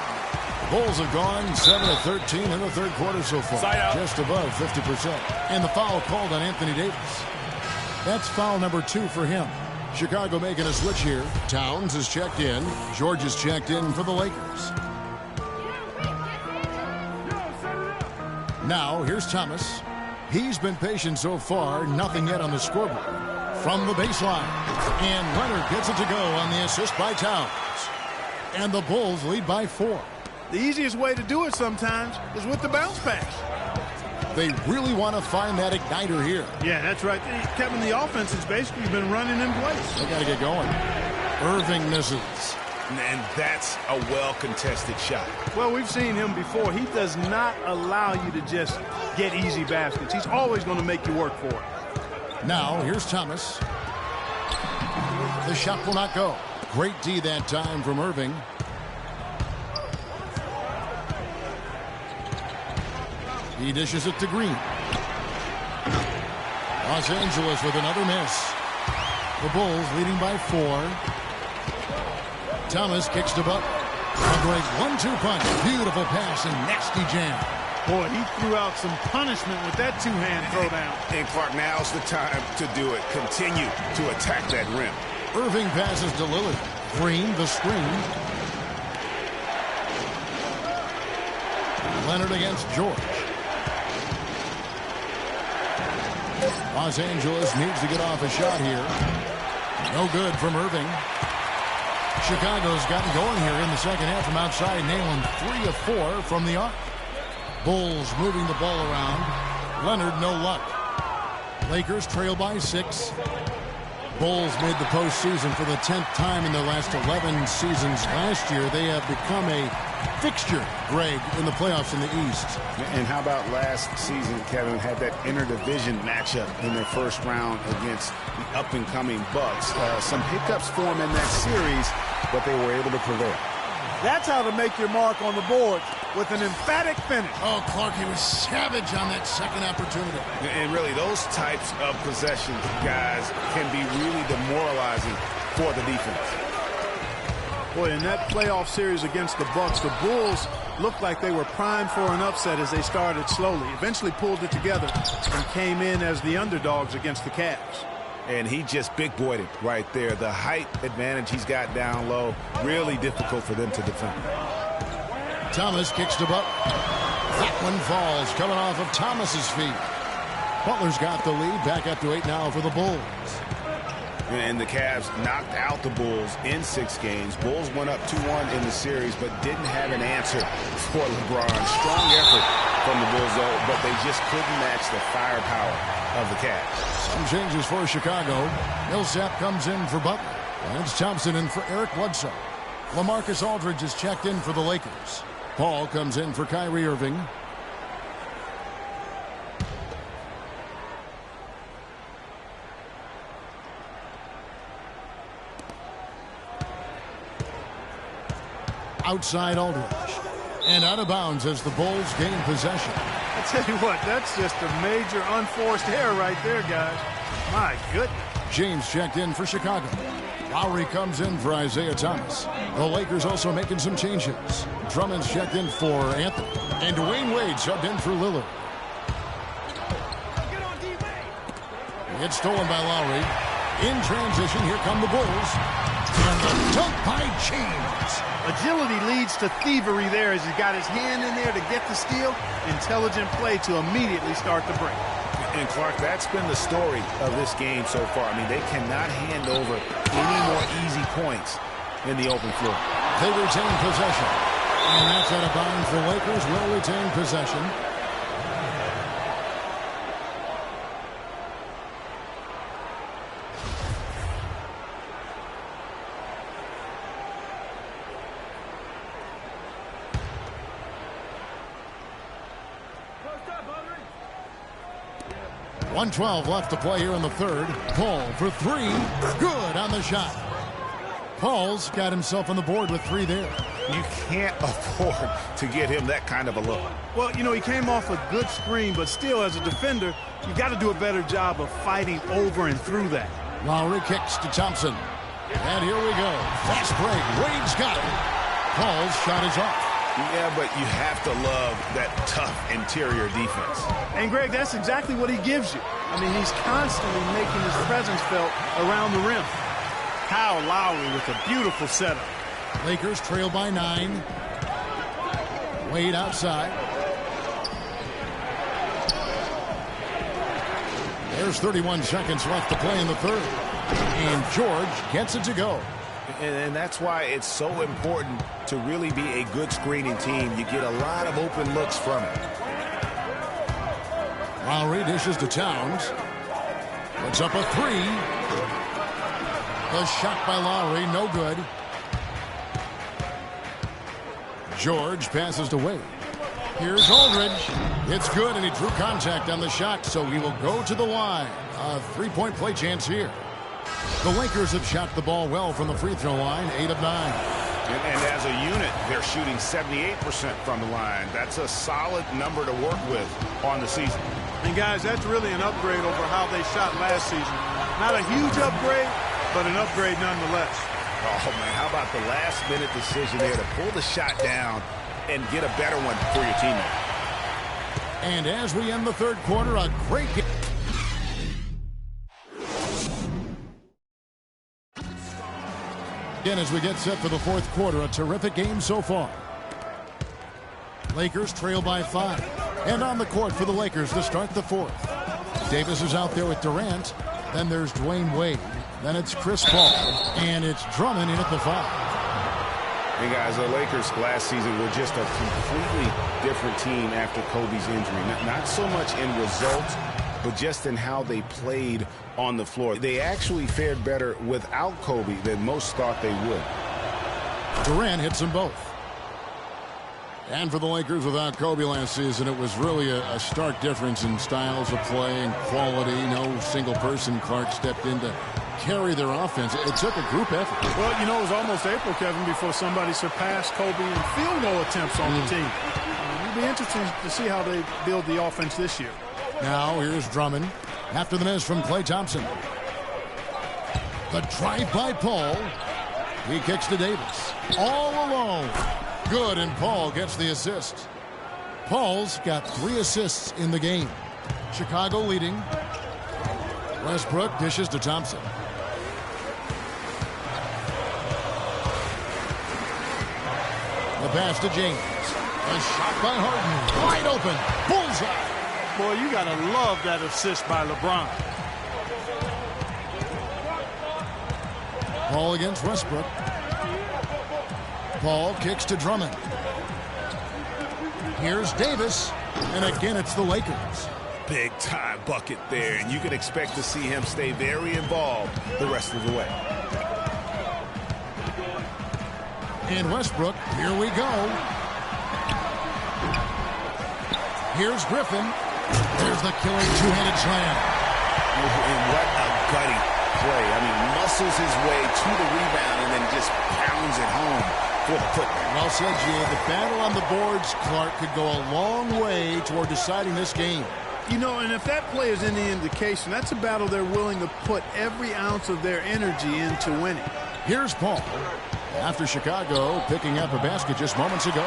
Bulls have gone 7 of 13 in the third quarter so far. Just above 50%. And the foul called on Anthony Davis. That's foul number 2 for him. Chicago making a switch here. Towns is checked in. George is checked in for the Lakers. Now, here's Thomas. He's been patient so far. Nothing yet on the scoreboard. From the baseline. And Leonard gets it to go on the assist by Towns. And the Bulls lead by 4. The easiest way to do it sometimes is with the bounce pass. They really want to find that igniter here. Yeah, that's right. Kevin, the offense has basically been running in place. They got to get going. Irving misses. And that's a well-contested shot. Well, we've seen him before. He does not allow you to just get easy baskets. He's always going to make you work for it. Now, here's Thomas. The shot will not go. Great D that time from Irving. He dishes it to Green. Los Angeles with another miss. The Bulls leading by 4. Thomas kicks to Butler. A great 1-2 punch. Beautiful pass and nasty jam. Boy, he threw out some punishment with that two-hand throwdown. And Clark, now's the time to do it. Continue to attack that rim. Irving passes to Lillard. Green, the screen. Leonard against George. Los Angeles needs to get off a shot here. No good from Irving. Chicago's gotten going here in the second half from outside, nailing 3 of 4 from the arc. Bulls moving the ball around. Leonard, no luck. Lakers trail by 6. Bulls made the postseason for the 10th time in their last 11 seasons. Last year, they have become a fixture, Greg, in the playoffs in the East. And how about last season, Kevin, had that interdivision matchup in their first round against the up-and-coming Bucks. Some hiccups for them in that series, but they were able to prevail. That's how to make your mark on the board, with an emphatic finish. Oh, Clark, he was savage on that second opportunity. And really, those types of possessions, guys, can be really demoralizing for the defense. Boy, in that playoff series against the Bucks, the Bulls looked like they were primed for an upset as they started slowly, eventually pulled it together, and came in as the underdogs against the Cavs. And he just big-boyed it right there. The height advantage he's got down low, really difficult for them to defend. Thomas kicks to Butler. That one falls, coming off of Thomas's feet. Butler's got the lead, back up to 8 now for the Bulls. And the Cavs knocked out the Bulls in 6 games. Bulls went up 2-1 in the series, but didn't have an answer for LeBron. Strong effort from the Bulls, though, but they just couldn't match the firepower of the Cavs. Some changes for Chicago. Millsap comes in for Butler. Lance Thompson in for Eric Bledsoe. LaMarcus Aldridge is checked in for the Lakers. Paul comes in for Kyrie Irving. Outside Aldridge. And out of bounds as the Bulls gain possession. I tell you what, that's just a major unforced error right there, guys. My goodness. James checked in for Chicago. Lowry comes in for Isaiah Thomas. The Lakers also making some changes. Drummond's checked in for Anthony. And Dwayne Wade subbed in for Lillard. It's stolen by Lowry. In transition, here come the Bulls. And the dunk by James. Agility leads to thievery there as he's got his hand in there to get the steal. Intelligent play to immediately start the break. And Clark, that's been the story of this game so far. I mean, they cannot hand over any more easy points in the open floor. They retain possession. And that's out of bounds. The Lakers will retain possession. .112 left to play here in the third. Paul for 3. Good on the shot. Paul's got himself on the board with 3 there. You can't afford to get him that kind of a look. Well, you know, he came off a good screen, but still, as a defender, you got to do a better job of fighting over and through that. Lowry kicks to Thompson. And here we go. Fast break. Wade's got it. Paul's shot is off. Yeah, but you have to love that tough interior defense. And, Greg, that's exactly what he gives you. I mean, he's constantly making his presence felt around the rim. Kyle Lowry with a beautiful setup. Lakers trail by 9. Wade outside. There's 31 seconds left to play in the third. And George gets it to go. And that's why it's so important to really be a good screening team. You get a lot of open looks from it. Lowry dishes to Towns. Puts up a 3. The shot by Lowry, no good. George passes to Wade. Here's ALdridge. It's good, and he drew contact on the shot, so he will go to the line. A 3-point play chance here. The Lakers have shot the ball well from the free throw line, 8 of 9. And as a unit, they're shooting 78% from the line. That's a solid number to work with on the season. And, guys, that's really an upgrade over how they shot last season. Not a huge upgrade, but an upgrade nonetheless. Oh, man, how about the last-minute decision there to pull the shot down and get a better one for your teammate. And as we end the third quarter, a great game. Again, as we get set for the fourth quarter, a terrific game so far. Lakers trail by 5. And on the court for the Lakers to start the fourth. Davis is out there with DUrant. Then there's Dwayne Wade. Then it's Chris Paul. And it's Drummond in at the 5. Hey, guys, the Lakers last season were just a completely different team after Kobe's injury. Not so much in results, but just in how they played on the floor. They actually fared better without Kobe than most thought they would. DUrant hits them both. And for the Lakers without Kobe last season, it was really a stark difference in styles of play and quality. No single person, Clark, stepped in to carry their offense. It took a group effort. Well, you know, it was almost April, Kevin, before somebody surpassed Kobe in field goal attempts on the team. It'll be interesting to see how they build the offense this year. Now here's Drummond after the miss from Klay Thompson. The drive by Paul. He kicks to Davis. All alone. Good, and Paul gets the assist. Paul's got 3 assists in the game. Chicago leading. Westbrook dishes to Thompson. The pass to James. A shot by Harden. Wide open. Bullseye. Boy, you got to love that assist by LeBron. Paul against Westbrook. Paul kicks to Drummond. Here's Davis. And again, it's the Lakers. Big time bucket there, and you can expect to see him stay very involved the rest of the way. And Westbrook, here we go. Here's Griffin. There's the killing two-handed slam. And what a gutty play. I mean, muscles his way to the rebound and then just pounds it home for the football. Well said, Jay. The battle on the boards, Clark, could go a long way toward deciding this game. You know, and if that play is any indication, that's a battle they're willing to put every ounce of their energy into winning. Here's Paul. After Chicago picking up a basket just moments ago.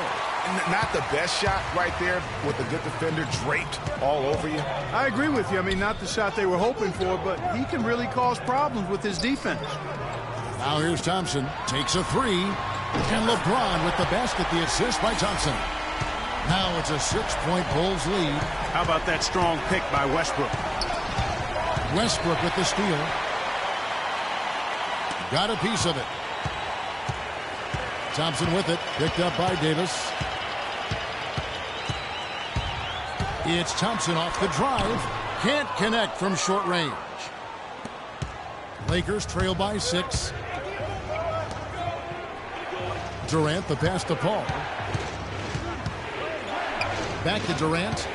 Not the best shot right there with a good defender draped all over you. I agree with you. I mean, not the shot they were hoping for, but he can really cause problems with his defense. Now here's Thompson. Takes a 3. And LeBron with the basket, the assist by Thompson. Now it's a 6-point Bulls lead. How about that strong pick by Westbrook? Westbrook with the steal. Got a piece of it. Thompson with it. Picked up by Davis. It's Thompson off the drive. Can't connect from short range. Lakers trail by 6. DUrant, the pass to Paul. Back to DUrant.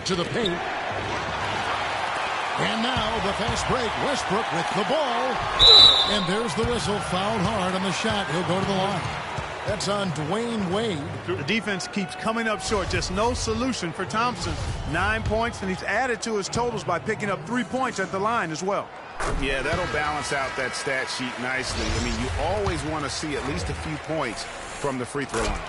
To the paint. And now the fast break. Westbrook with the ball. And there's the whistle. Fouled hard on the shot. He'll go to the line. That's on Dwayne Wade. The defense keeps coming up short. Just no solution for Thompson. 9 points, and he's added to his totals by picking up 3 points at the line as well. Yeah, that'll balance out that stat sheet nicely. I mean, you always want to see at least a few points from the free throw line.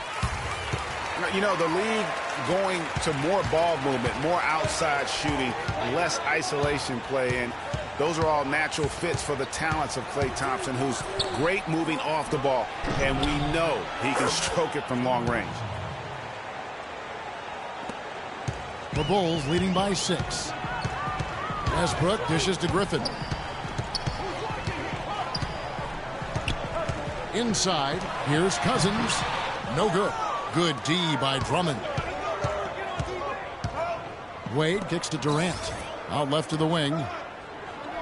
You know, the league going to more ball movement, more outside shooting, less isolation play, and those are all natural fits for the talents of Klay Thompson, who's great moving off the ball, and we know he can stroke it from long range. The Bulls leading by 6. Westbrook dishes to Griffin. Inside, here's Cousins. No good. Good D by Drummond. Wade kicks to Durant. Out left to the wing.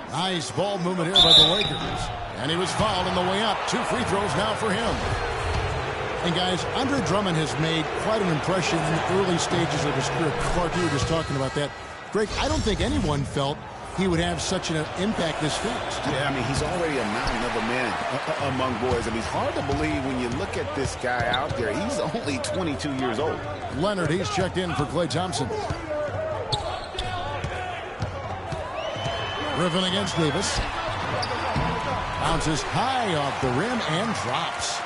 Nice ball movement here by the Lakers. And he was fouled on the way up. 2 free throws now for him. And guys, Andre Drummond has made quite an impression in the early stages of his career. Clark, you were just talking about that. Greg, I don't think anyone felt he would have such an impact this fast. Yeah, I mean, he's already a mountain of a man among boys. I mean, it's hard to believe when you look at this guy out there. He's only 22 years old. Leonard, he's checked in for Klay Thompson. Griffin against Davis. Bounces high off the rim and drops.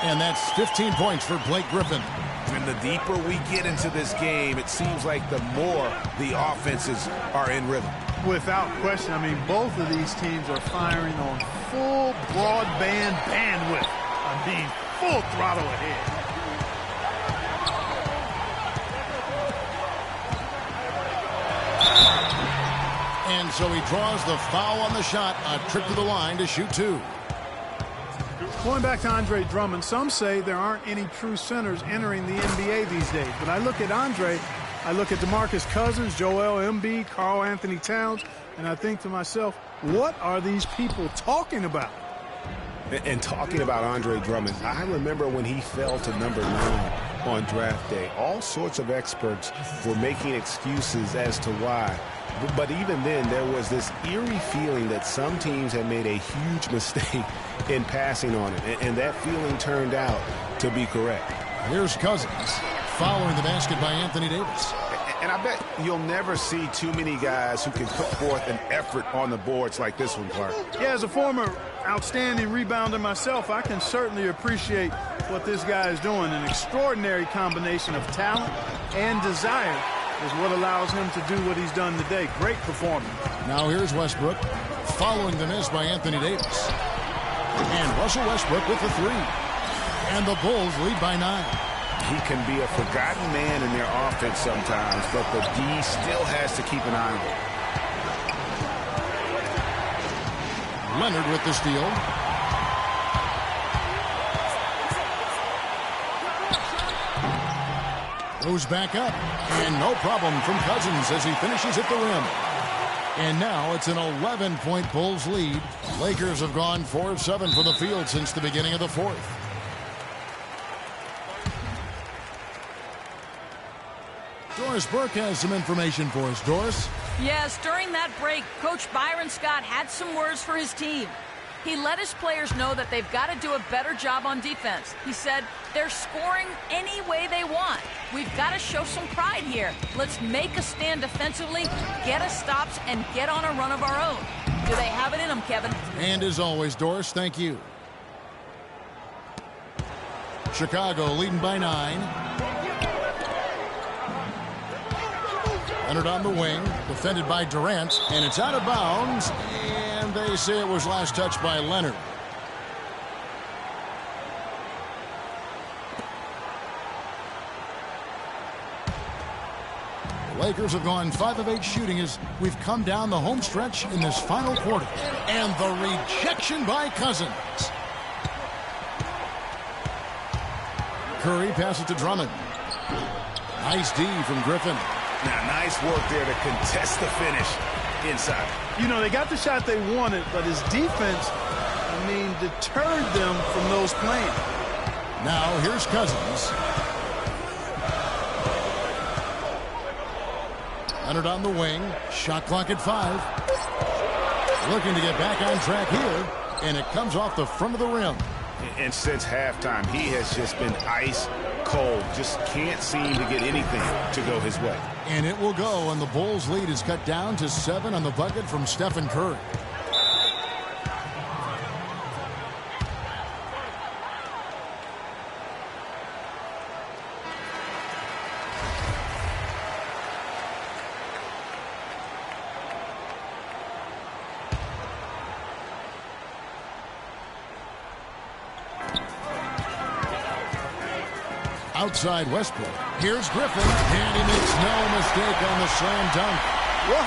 And that's 15 points for Blake Griffin. And the deeper we get into this game, it seems like the more the offenses are in rhythm. Without question, I mean, both of these teams are firing on full broadband bandwidth. I mean, full throttle ahead. And so he draws the foul on the shot. A trip to the line to shoot 2. Going back to Andre Drummond, some say there aren't any true centers entering the NBA these days. But I look at Andre, I look at DeMarcus Cousins, Joel Embiid, Karl Anthony Towns, and I think to myself, what are these people talking about? And talking about Andre Drummond, I remember when he fell to number 9 on draft day. All sorts of experts were making excuses as to why. But even then, there was this eerie feeling that some teams had made a huge mistake in passing on it. And that feeling turned out to be correct. Here's Cousins following the basket by Anthony Davis. And I bet you'll never see too many guys who can put forth an effort on the boards like this one, Clark. Yeah, as a former outstanding rebounder myself, I can certainly appreciate what this guy is doing. An extraordinary combination of talent and desire is what allows him to do what he's done today. Great performance. Now here's Westbrook following the miss by Anthony Davis. And Russell Westbrook with the 3. And the Bulls lead by 9. He can be a forgotten man in their offense sometimes, but the D still has to keep an eye on him. Leonard with the steal. Goes back up, and no problem from Cousins as he finishes at the rim. And now it's an 11-point Bulls lead. Lakers have gone 4 of 7 from the field since the beginning of the 4th. Doris Burke has some information for us. Doris? Yes, during that break, Coach Byron Scott had some words for his team. He let his players know that they've got to do a better job on defense. He said, they're scoring any way they want. We've got to show some pride here. Let's make a stand defensively, get us stops, and get on a run of our own. Do they have it in them, Kevin? And as always, Doris, thank you. Chicago leading by 9. Leonard on the wing, defended by Durant, and it's out of bounds, and they say it was last touched by Leonard. The Lakers have gone 5 of 8 shooting as we've come down the home stretch in this final quarter. And the rejection by Cousins. Curry passes to Drummond. Nice D from Griffin. Now, nice work there to contest the finish inside. You know, they got the shot they wanted, but his defense, deterred them from those playing. Now, here's Cousins. Leonard on the wing. Shot clock at 5. Looking to get back on track here, and it comes off the front of the rim. And since halftime, he has just been ice cold. Just can't seem to get anything to go his way. And it will go, and the Bulls' lead is cut down to 7 on the bucket from Stephen Curry. Outside Westbrook. Here's Griffin, and he makes no mistake on the slam dunk. Whoa.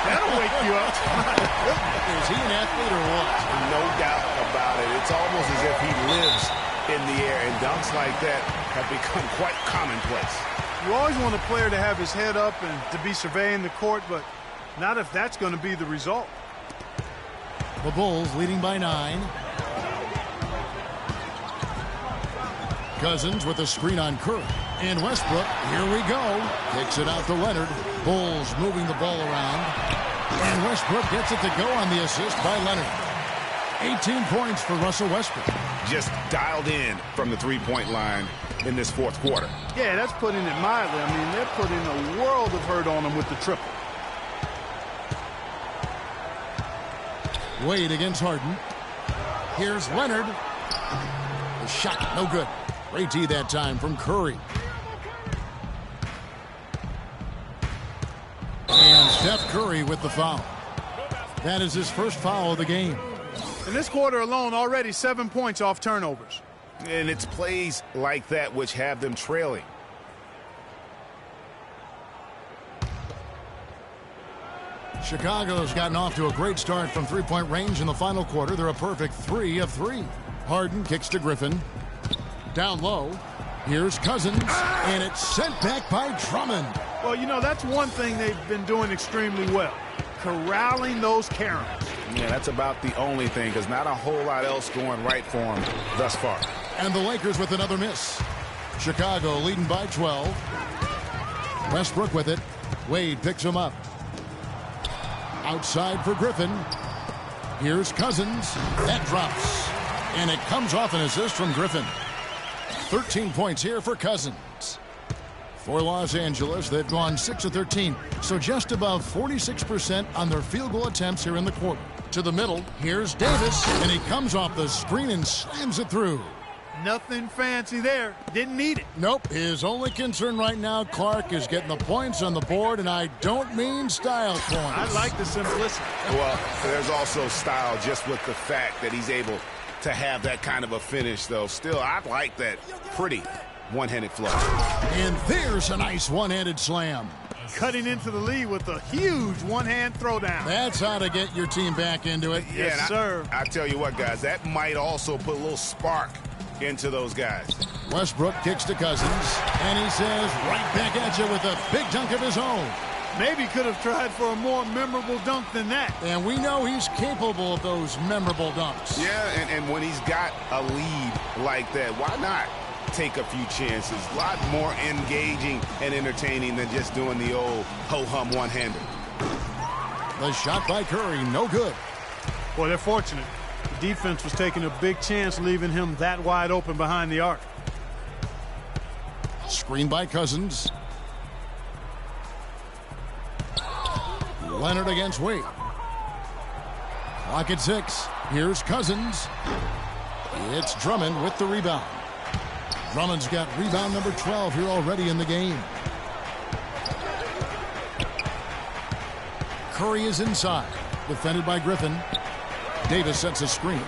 That'll wake you up. Is he an athlete or what? No doubt about it. It's almost as if he lives in the air, and dunks like that have become quite commonplace. You always want a player to have his head up and to be surveying the court, but not if that's going to be the result. The Bulls leading by 9. Cousins with a screen on Curry. And Westbrook, here we go. Kicks it out to Leonard. Bulls moving the ball around. And Westbrook gets it to go on the assist by Leonard. 18 points for Russell Westbrook. Just dialed in from the three-point line in this fourth quarter. Yeah, that's putting it mildly. I mean, they're putting a world of hurt on him with the triple. Wade against Harden. Here's Leonard. The shot, no good. Great tee that time from Curry. And Steph Curry with the foul. That is his first foul of the game. In this quarter alone, already 7 points off turnovers. And it's plays like that which have them trailing. Chicago's gotten off to a great start from three-point range in the final quarter. They're a perfect 3 of 3. Harden kicks to Griffin. Down low. Here's Cousins. And it's sent back by Drummond. Well, you know, that's one thing they've been doing extremely well. Corralling those Karens. Yeah, that's about the only thing, because not a whole lot else going right for them thus far. And the Lakers with another miss. Chicago leading by 12. Westbrook with it. Wade picks him up. Outside for Griffin. Here's Cousins. That drops. And it comes off an assist from Griffin. 13 points here for Cousins. For Los Angeles, they've gone 6 of 13, so just above 46% on their field goal attempts here in the quarter. To the middle, here's Davis, and he comes off the screen and slams it through. Nothing fancy there. Didn't need it. Nope. His only concern right now, Clark, is getting the points on the board, and I don't mean style points. I like the simplicity. Well, there's also style just with the fact that he's able to have that kind of a finish, though. Still, I like that pretty one-handed flow. And there's a nice one-handed slam. Cutting into the lead with a huge one-hand throwdown. That's how to get your team back into it. Yes, sir. I tell you what, guys, that might also put a little spark into those guys. Westbrook kicks to Cousins, and he says right back at you with a big dunk of his own. Maybe could have tried for a more memorable dunk than that. And we know he's capable of those memorable dunks. Yeah, and when he's got a lead like that, why not take a few chances? A lot more engaging and entertaining than just doing the old ho-hum one-hander. The shot by Curry, no good. Well, they're fortunate. The defense was taking a big chance, leaving him that wide open behind the arc. Screen by Cousins. Leonard against Wade. Clock at 6. Here's Cousins. It's Drummond with the rebound. Drummond's got rebound number 12 here already in the game. Curry is inside. Defended by Griffin. Davis sets a screen.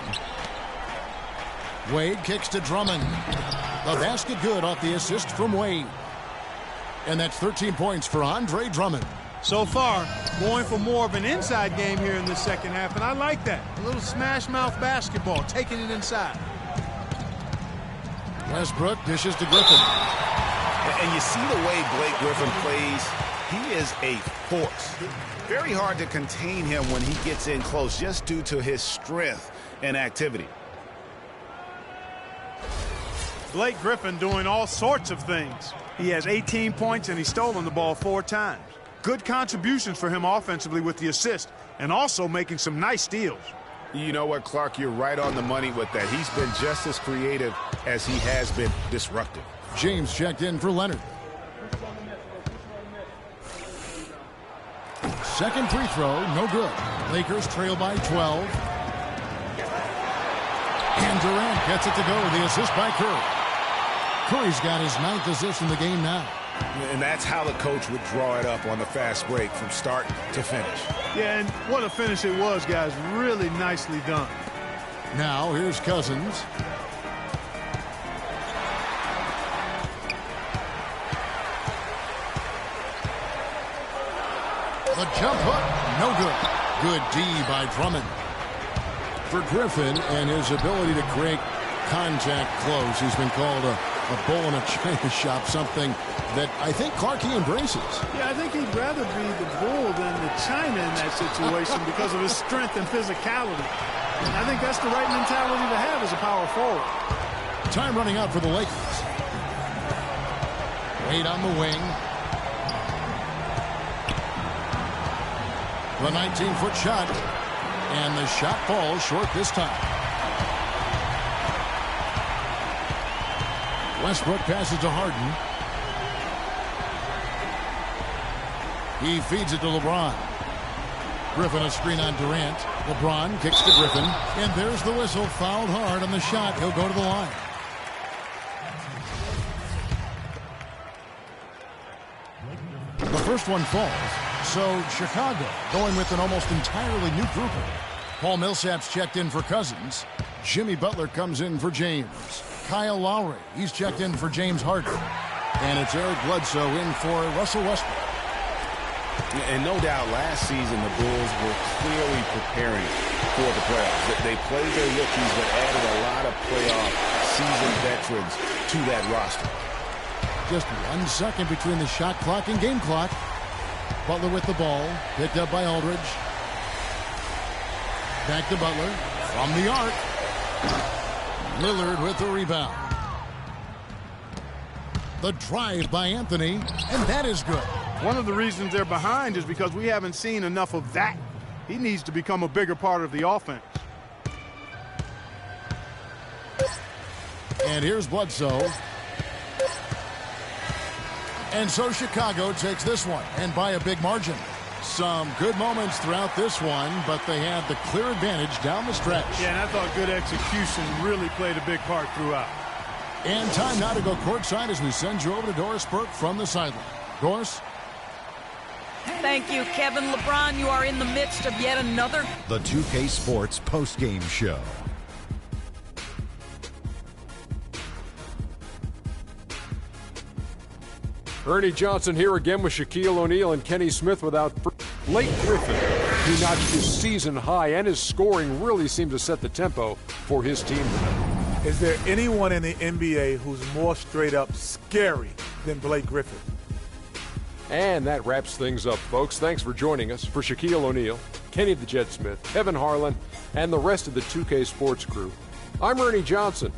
Wade kicks to Drummond. The basket good off the assist from Wade. And that's 13 points for Andre Drummond. So far, going for more of an inside game here in the second half, and I like that. A little smash-mouth basketball, taking it inside. Westbrook dishes to Griffin. And you see the way Blake Griffin plays. He is a force. Very hard to contain him when he gets in close, just due to his strength and activity. Blake Griffin doing all sorts of things. He has 18 points, and he's stolen the ball 4 times. Good contributions for him offensively with the assist, and also making some nice steals. You know what, Clark? You're right on the money with that. He's been just as creative as he has been disruptive. James checked in for Leonard. Second free throw, no good. Lakers trail by 12. And Durant gets it to go. The assist by Curry. Curry's got his 9th assist in the game now. And that's how the coach would draw it up on the fast break from start to finish. Yeah, and what a finish it was, guys. Really nicely done. Now here's Cousins. The jump hook, no good. Good D by Drummond. For Griffin and his ability to create contact close, he's been called a bull in a china shop, something that I think Clark he embraces. Yeah, I think he'd rather be the bull than the china in that situation because of his strength and physicality. And I think that's the right mentality to have as a power forward. Time running out for the Lakers. Wade on the wing. The 19-foot shot. And the shot falls short this time. Westbrook passes to Harden. He feeds it to LeBron. Griffin a screen on Durant. LeBron kicks to Griffin. And there's the whistle. Fouled hard on the shot. He'll go to the line. The first one falls. So Chicago going with an almost entirely new grouper. Paul Millsap's checked in for Cousins. Jimmy Butler comes in for James. Kyle Lowry, he's checked in for James Harden. And it's Eric Bledsoe in for Russell Westbrook. And no doubt last season the Bulls were clearly preparing for the playoffs. They played their rookies but added a lot of playoff seasoned veterans to that roster. Just 1 second between the shot clock and game clock. Butler with the ball, picked up by ALdridge. Back to Butler, from the arc. Lillard with the rebound. The drive by Anthony, and that is good. One of the reasons they're behind is because we haven't seen enough of that. He needs to become a bigger part of the offense. And here's Bledsoe. And so Chicago takes this one, and by a big margin. Some good moments throughout this one, but they had the clear advantage down the stretch. Yeah, and I thought good execution really played a big part throughout. And time now to go courtside as we send you over to Doris Burke from the sideline. Doris? Thank you, Kevin. LeBron, you are in the midst of yet another. The 2K Sports postgame show. Ernie Johnson here again with Shaquille O'Neal and Kenny Smith without Blake Griffin, who notched his season high, and his scoring really seemed to set the tempo for his team tonight. Is there anyone in the NBA who's more straight up scary than Blake Griffin? And that wraps things up, folks. Thanks for joining us. For Shaquille O'Neal, Kenny the Jet Smith, Kevin Harlan, and the rest of the 2K Sports crew, I'm Ernie Johnson.